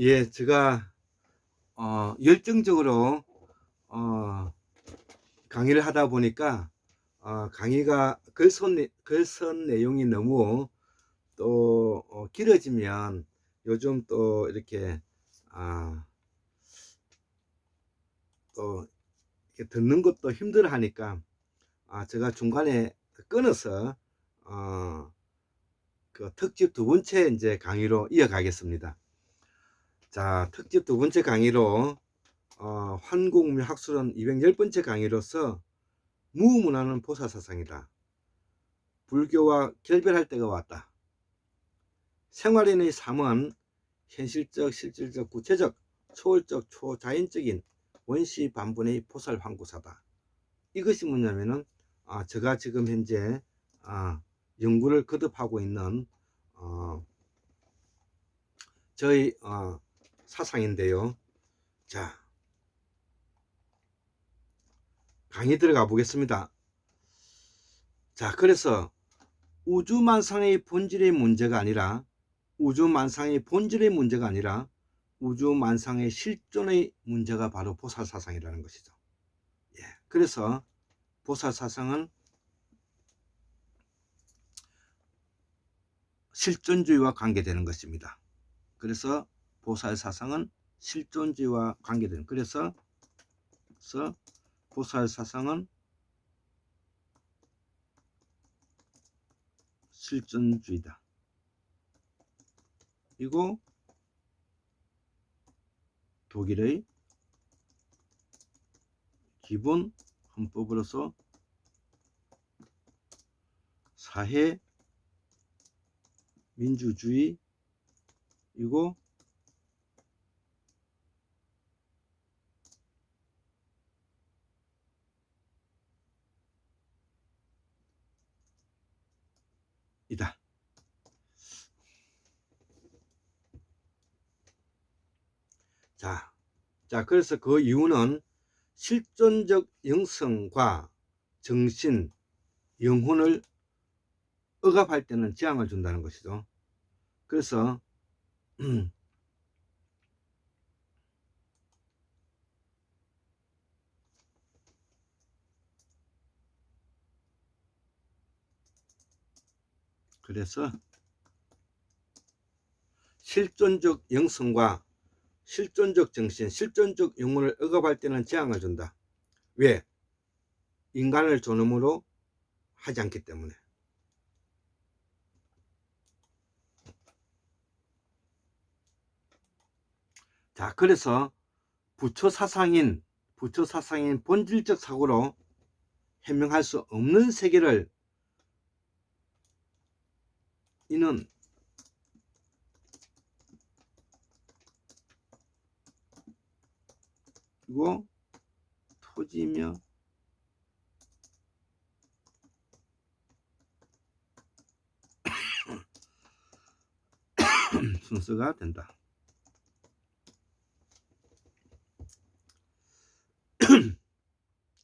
예, 제가 열정적으로 어, 강의를 하다 보니까 강의가 글쓴 내용이 너무 또 길어지면 요즘 또 이렇게 아, 또 이렇게 듣는 것도 힘들어 하니까 제가 중간에 끊어서 그 특집 두 번째 이제 강의로 이어가겠습니다. 자, 특집 두 번째 강의로 환국문학술은 210번째 강의로서 무문화는 보살사상이다. 불교와 결별할 때가 왔다. 생활인의 삶은 현실적, 실질적, 구체적, 초월적, 초자연적인 원시 반분의 보살 환구사다. 이것이 뭐냐면은 제가 지금 현재 연구를 거듭하고 있는 저희 사상인데요. 자, 강의 들어가 보겠습니다. 자, 그래서 우주만상의 본질의 문제가 아니라 우주만상의 본질의 문제가 아니라 우주만상의 실존의 문제가 바로 보살사상이라는 것이죠. 예, 그래서 보살사상은 실존주의와 관계되는 것입니다. 그래서 보살사상은 실존주의와 관계되는, 그래서 보살사상은 실존주의다. 이고 독일의 기본 헌법으로서 사회 민주주의이고 이다. 자, 그래서 그 이유는 실존적 영성과 정신, 영혼을 억압할 때는 재앙을 준다는 것이죠. 그래서 실존적 영성과 실존적 정신, 실존적 영혼을 억압할 때는 재앙을 준다. 왜? 인간을 존엄으로 하지 않기 때문에. 자, 그래서 부처 사상인 본질적 사고로 해명할 수 없는 세계를 이는 그리고 토지며 순서가 된다.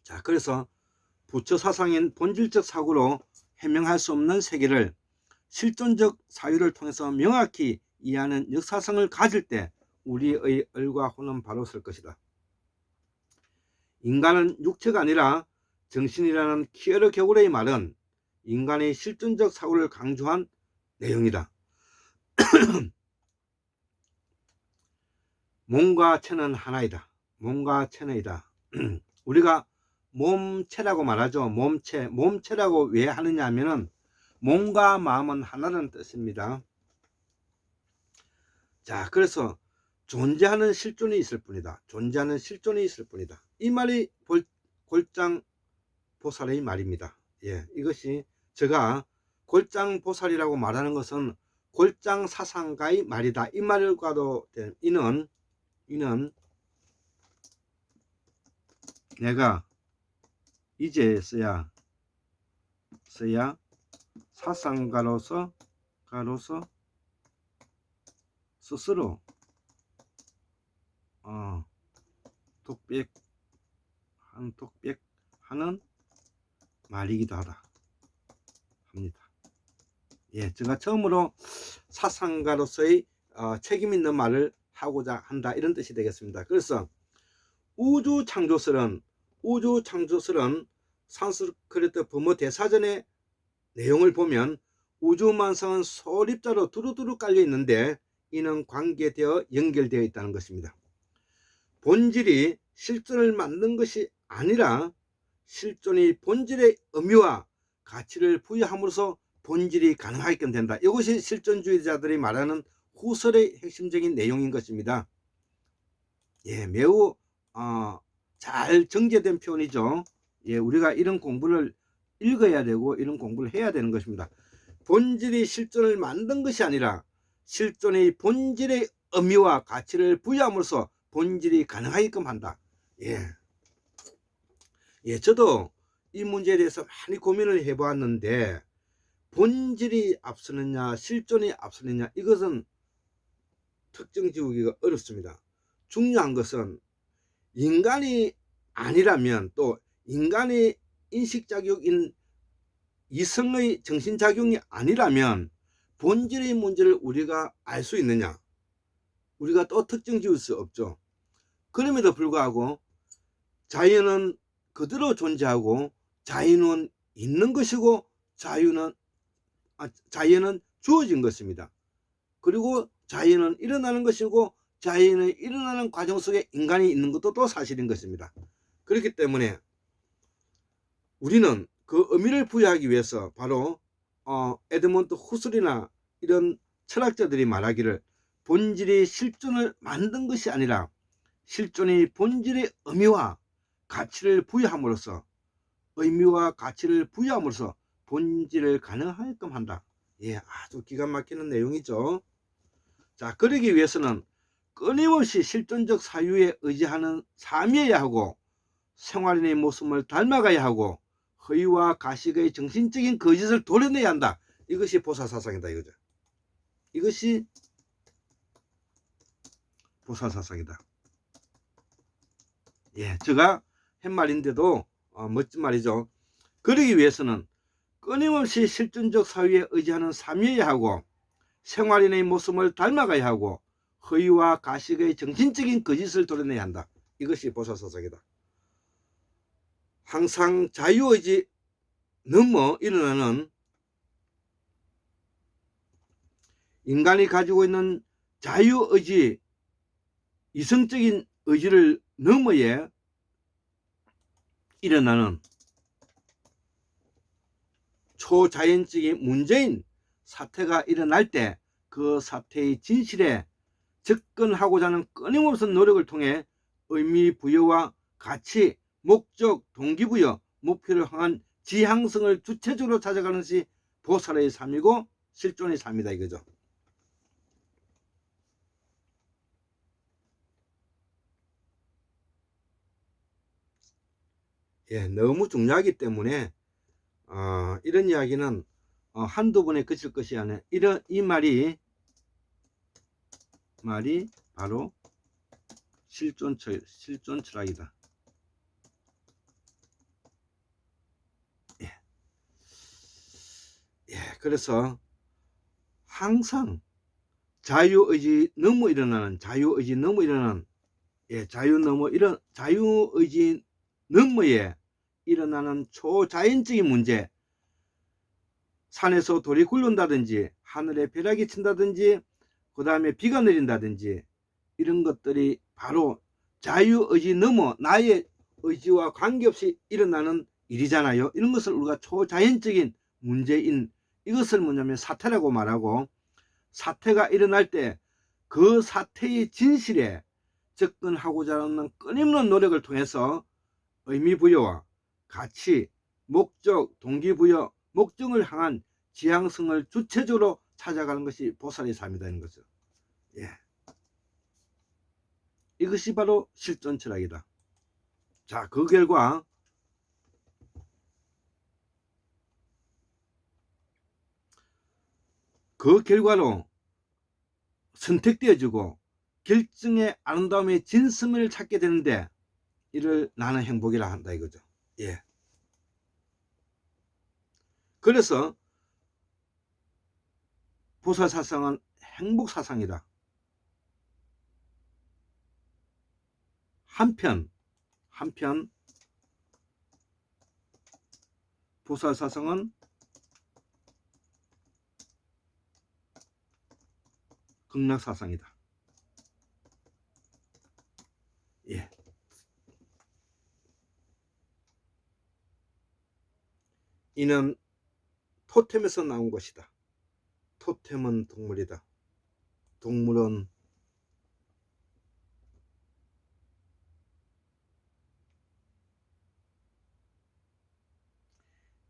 자, 그래서 부처 사상인 본질적 사고로 해명할 수 없는 세계를 실존적 사유를 통해서 명확히 이해하는 역사성을 가질 때 우리의 얼과 혼은 바로 설 것이다. 인간은 육체가 아니라 정신이라는 키에르 겨울의 말은 인간의 실존적 사고를 강조한 내용이다. 몸과 체는 하나이다. 몸과 체는이다. 우리가 몸체라고 말하죠. 몸체라고 왜 하느냐 하면은 몸과 마음은 하나라는 뜻입니다. 자, 그래서 존재하는 실존이 있을 뿐이다. 존재하는 실존이 있을 뿐이다. 이 말이 골장 보살의 말입니다. 예, 이것이 제가 골장 보살이라고 말하는 것은 골장 사상가의 말이다. 이 말과도 이는 내가 이제서야 사상가로서 스스로 독백하는 말이기도 합니다. 예, 제가 처음으로 사상가로서의 책임 있는 말을 하고자 한다, 이런 뜻이 되겠습니다. 그래서 우주 창조설은 산스크리트 부모 대사전의 내용을 보면 우주만상은 소립자로 두루두루 깔려 있는데 이는 관계되어 연결되어 있다는 것입니다. 본질이 실존을 만든 것이 아니라 실존이 본질의 의미와 가치를 부여함으로써 본질이 가능하게끔 된다. 이것이 실존주의자들이 말하는 후설의 핵심적인 내용인 것입니다. 예, 매우 잘 정제된 표현이죠. 예, 우리가 이런 공부를 읽어야 되고 이런 공부를 해야 되는 것입니다. 본질이 실존을 만든 것이 아니라 실존의 본질의 의미와 가치를 부여함으로써 본질이 가능하게끔 한다. 예, 저도 이 문제에 대해서 많이 고민을 해보았는데 본질이 앞서느냐 실존이 앞서느냐, 이것은 특정 지우기가 어렵습니다. 중요한 것은 인간이 아니라면, 또 인간의 인식작용인 이성의 정신작용이 아니라면 본질의 문제를 우리가 알 수 있느냐, 우리가 또 특정 지을 수 없죠. 그럼에도 불구하고 자연은 그대로 존재하고 자연은 있는 것이고 자연은 주어진 것입니다. 그리고 자연은 일어나는 것이고 자연의 일어나는 과정 속에 인간이 있는 것도 또 사실인 것입니다. 그렇기 때문에 우리는 그 의미를 부여하기 위해서 바로 에드먼트 후슬이나 이런 철학자들이 말하기를 본질이 실존을 만든 것이 아니라 실존이 본질의 의미와 가치를 부여함으로써 본질을 가능하게끔 한다. 예, 아주 기가 막히는 내용이죠. 자, 그러기 위해서는 끊임없이 실존적 사유에 의지하는 삶이어야 하고 생활인의 모습을 닮아가야 하고 허위와 가식의 정신적인 거짓을 도려내야 한다. 이것이 보살사상이다 이거죠. 이것이 보살사상이다. 예, 제가 한 말인데도 멋진 말이죠. 그러기 위해서는 끊임없이 실존적 사유에 의지하는 삶이어야 하고 생활인의 모습을 닮아가야 하고 허위와 가식의 정신적인 거짓을 도려내야 한다. 이것이 보살사상이다. 항상 자유의지 넘어 일어나는 인간이 가지고 있는 자유의지, 이성적인 의지를 넘어에 일어나는 초자연적인 문제인 사태가 일어날 때 그 사태의 진실에 접근하고자 하는 끊임없는 노력을 통해 의미 부여와 가치, 목적, 동기부여, 목표를 향한 지향성을 주체적으로 찾아가는 것이 보살의 삶이고 실존의 삶이다 이거죠. 예, 너무 중요하기 때문에 이런 이야기는 한두 번에 그칠 것이 아니라 이 말이 바로 실존 철학이다. 예, 그래서 항상 자유의지 넘어 일어나는 자유의지 너머에 일어나는 초자연적인 문제, 산에서 돌이 굴른다든지 하늘에 벼락이 친다든지 그 다음에 비가 내린다든지 이런 것들이 바로 자유의지 넘어 나의 의지와 관계없이 일어나는 일이잖아요. 이런 것을 우리가 초자연적인 문제인 이것을 뭐냐면 사태라고 말하고, 사태가 일어날 때 그 사태의 진실에 접근하고자 하는 끊임없는 노력을 통해서 의미 부여와 가치, 목적, 동기부여, 목적을 향한 지향성을 주체적으로 찾아가는 것이 보살의 삶이다 는 거죠. 예. 이것이 바로 실존 철학이다. 자, 그 결과 그 결과로 선택되어지고 결정의 아름다움의 진심을 찾게 되는데 이를 나는 행복이라 한다 이거죠. 예. 그래서 보살사상은 행복사상이다. 한편 보살사성은 극락사상이다. 예. 이는 토템에서 나온 것이다. 토템은 동물이다. 동물은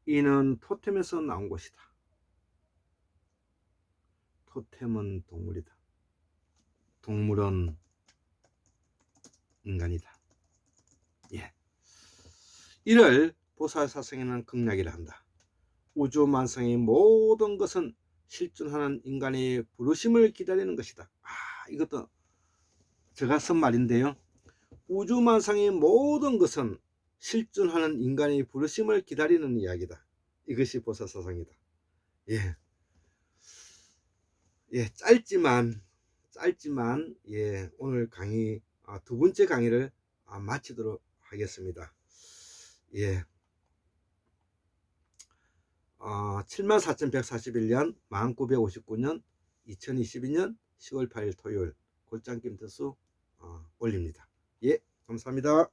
이는 토템에서 나온 것이다. 토템은 동물이다. 동물은 인간이다. 예. 이를 보살사성에는 극락이라 한다. 우주만상의 모든 것은 실존하는 인간의 부르심을 기다리는 것이다. 이것도 제가 쓴 말인데요. 우주만상의 모든 것은 실존하는 인간의 부르심을 기다리는 이야기다. 이것이 보살사상이다. 예. 예, 짧지만 예, 오늘 강의 두 번째 강의를 마치도록 하겠습니다. 예. 74,141년 1959년 2022년 10월 8일 토요일 골장김 특수 올립니다. 예, 감사합니다.